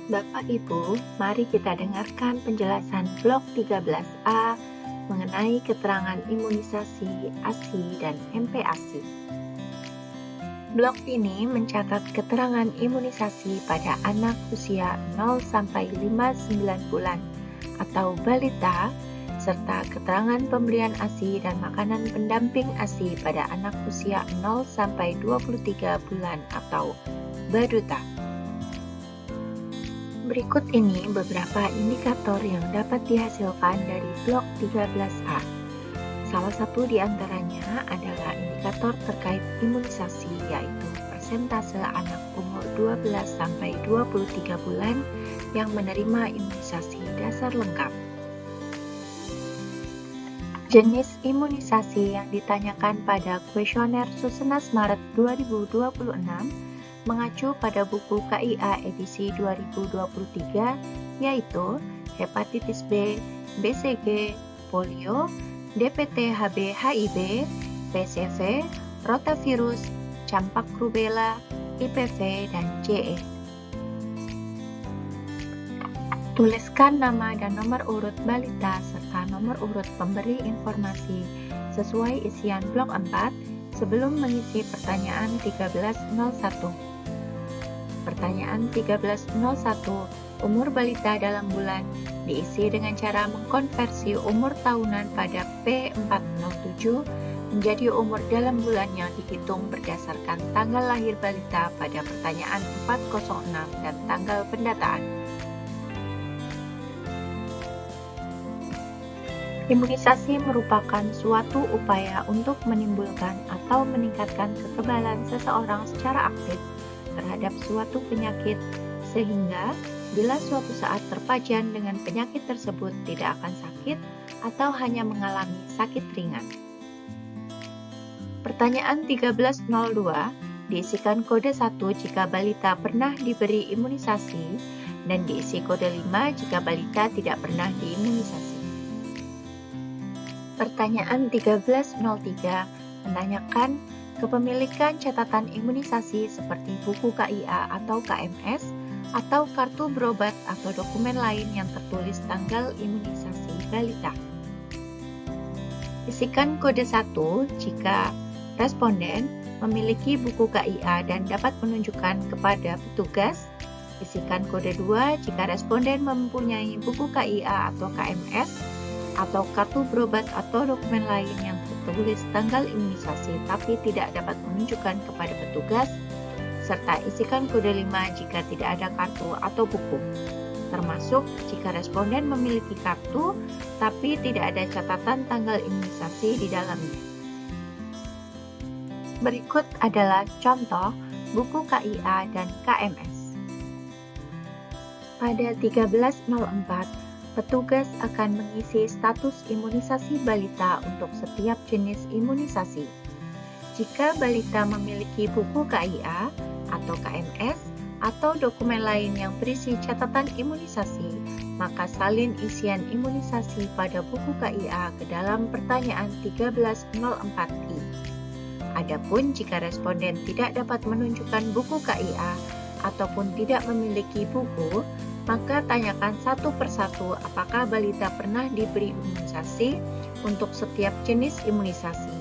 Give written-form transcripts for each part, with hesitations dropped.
Bapak Ibu, mari kita dengarkan penjelasan blok 13A mengenai keterangan imunisasi ASI dan MPASI. Blok ini mencatat keterangan imunisasi pada anak usia 0-59 bulan atau balita, serta keterangan pemberian ASI dan makanan pendamping ASI pada anak usia 0-23 bulan atau baduta. Berikut ini beberapa indikator yang dapat dihasilkan dari blok 13A. Salah satu di antaranya adalah indikator terkait imunisasi, yaitu persentase anak umur 12-23 bulan yang menerima imunisasi dasar lengkap. Jenis imunisasi yang ditanyakan pada kuesioner Susenas Maret 2026 mengacu pada buku KIA edisi 2023, yaitu hepatitis B, BCG, polio, DPT HB HIV, PCV, rotavirus, campak rubella, IPV, dan JE. Tuliskan nama dan nomor urut balita serta nomor urut pemberi informasi sesuai isian blok 4 sebelum mengisi pertanyaan 1301. Pertanyaan 1301, umur balita dalam bulan, diisi dengan cara mengkonversi umur tahunan pada P407 menjadi umur dalam bulan yang dihitung berdasarkan tanggal lahir balita pada pertanyaan 406 dan tanggal pendataan. Imunisasi merupakan suatu upaya untuk menimbulkan atau meningkatkan kekebalan seseorang secara aktif terhadap suatu penyakit, sehingga bila suatu saat terpajan dengan penyakit tersebut tidak akan sakit atau hanya mengalami sakit ringan. Pertanyaan 1302 diisikan kode 1 jika balita pernah diberi imunisasi dan diisi kode 5 jika balita tidak pernah diimunisasi. Pertanyaan 1303 menanyakan kepemilikan catatan imunisasi seperti buku KIA atau KMS atau kartu berobat atau dokumen lain yang tertulis tanggal imunisasi balita. Isikan kode 1 jika responden memiliki buku KIA dan dapat menunjukkan kepada petugas. Isikan kode 2 jika responden mempunyai buku KIA atau KMS atau kartu berobat atau dokumen lain yang tertulis tanggal imunisasi tapi tidak dapat menunjukkan kepada petugas, serta isikan kode 5 jika tidak ada kartu atau buku, termasuk jika responden memiliki kartu tapi tidak ada catatan tanggal imunisasi di dalamnya. Berikut adalah contoh buku KIA dan KMS. Pada 1304, petugas akan mengisi status imunisasi balita untuk setiap jenis imunisasi. Jika balita memiliki buku KIA atau KMS atau dokumen lain yang berisi catatan imunisasi, maka salin isian imunisasi pada buku KIA ke dalam pertanyaan 1304i. Adapun jika responden tidak dapat menunjukkan buku KIA ataupun tidak memiliki buku, maka tanyakan satu persatu apakah balita pernah diberi imunisasi untuk setiap jenis imunisasi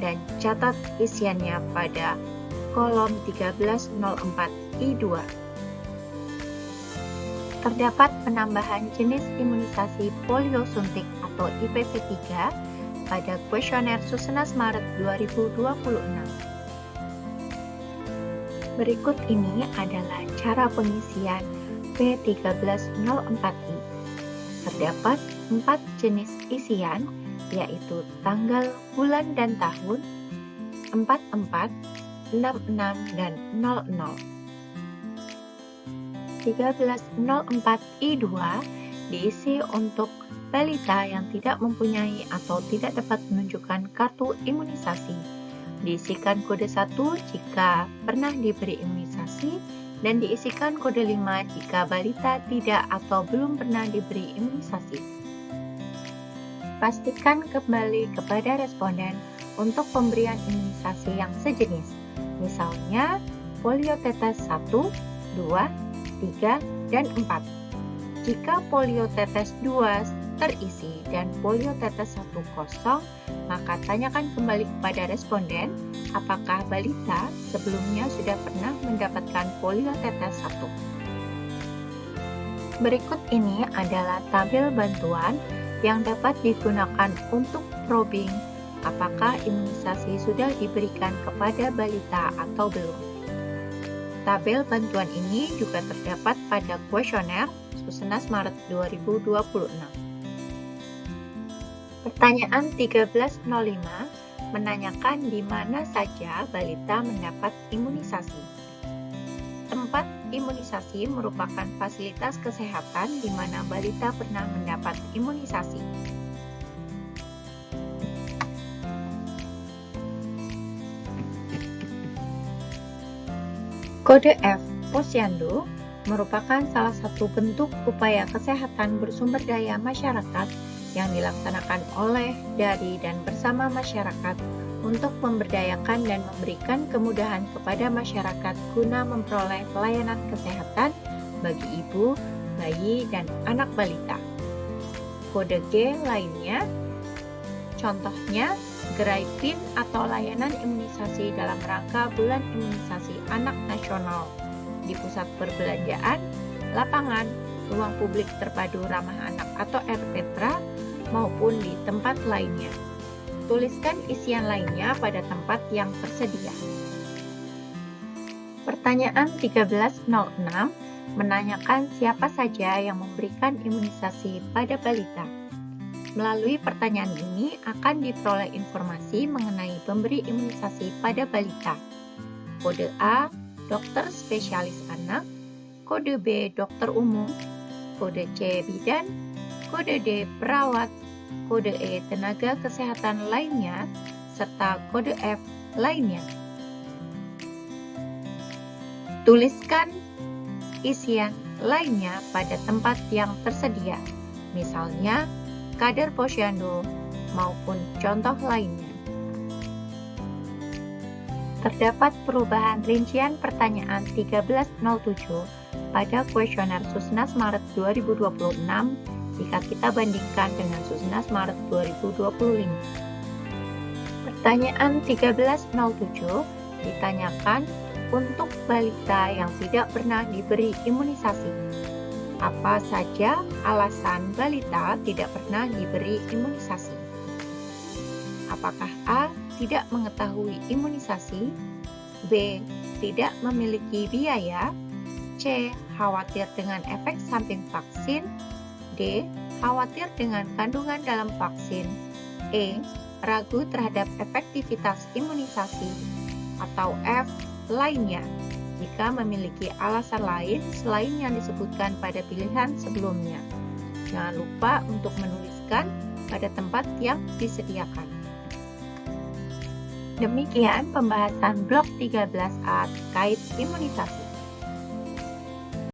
dan catat isiannya pada kolom 1304i2. Terdapat penambahan jenis imunisasi polio suntik atau IPV 3 pada kuesioner Susenas Maret 2026. Berikut ini adalah cara pengisian P1304i. Terdapat 4 jenis isian, yaitu tanggal, bulan, dan tahun, 44, 66, dan 00. 1304i2 diisi untuk balita yang tidak mempunyai atau tidak dapat menunjukkan kartu imunisasi. Diisikan kode 1 jika pernah diberi imunisasi, dan diisikan kode 5 jika balita tidak atau belum pernah diberi imunisasi. Pastikan kembali kepada responden untuk pemberian imunisasi yang sejenis, misalnya polio tetes 1, 2, 3, dan 4. Jika polio tetes 2 terisi dan polio tetes 1 kosong, maka tanyakan kembali kepada responden apakah balita sebelumnya sudah pernah mendapatkan polio tetes 1. Berikut ini adalah tabel bantuan yang dapat digunakan untuk probing apakah imunisasi sudah diberikan kepada balita atau belum. Tabel bantuan ini juga terdapat pada kuesioner Susenas Maret 2026. Pertanyaan 1305 menanyakan di mana saja balita mendapat imunisasi. Tempat imunisasi merupakan fasilitas kesehatan di mana balita pernah mendapat imunisasi. Kode F Posyandu merupakan salah satu bentuk upaya kesehatan bersumber daya masyarakat yang dilaksanakan oleh, dari, dan bersama masyarakat untuk memberdayakan dan memberikan kemudahan kepada masyarakat guna memperoleh pelayanan kesehatan bagi ibu, bayi, dan anak balita. Kode G lainnya, contohnya gerai PIN atau layanan imunisasi dalam rangka Bulan Imunisasi Anak Nasional di pusat perbelanjaan, lapangan, ruang publik terpadu ramah anak atau RPTRA, maupun di tempat lainnya. Tuliskan isian lainnya pada tempat yang tersedia. Pertanyaan 1306 menanyakan siapa saja yang memberikan imunisasi pada balita. Melalui pertanyaan ini akan diperoleh informasi mengenai pemberi imunisasi pada balita. Kode A, dokter spesialis anak. Kode B, dokter umum. Kode C, bidan. Kode D, perawat. Kode E, tenaga kesehatan lainnya, serta kode F lainnya. Tuliskan isian lainnya pada tempat yang tersedia, misalnya kader posyandu maupun contoh lainnya. Terdapat perubahan rincian pertanyaan 1307 pada kuesioner Susenas Maret 2026 jika kita bandingkan dengan Susenas Maret 2025. Pertanyaan 1307 ditanyakan untuk balita yang tidak pernah diberi imunisasi. Apa saja alasan balita tidak pernah diberi imunisasi? Apakah A. Tidak mengetahui imunisasi, B. Tidak memiliki biaya, C. Khawatir dengan efek samping vaksin, D. Khawatir dengan kandungan dalam vaksin, E. Ragu terhadap efektivitas imunisasi, atau F. Lainnya, jika memiliki alasan lain selain yang disebutkan pada pilihan sebelumnya. Jangan lupa untuk menuliskan pada tempat yang disediakan. Demikian pembahasan blok 13A terkait imunisasi.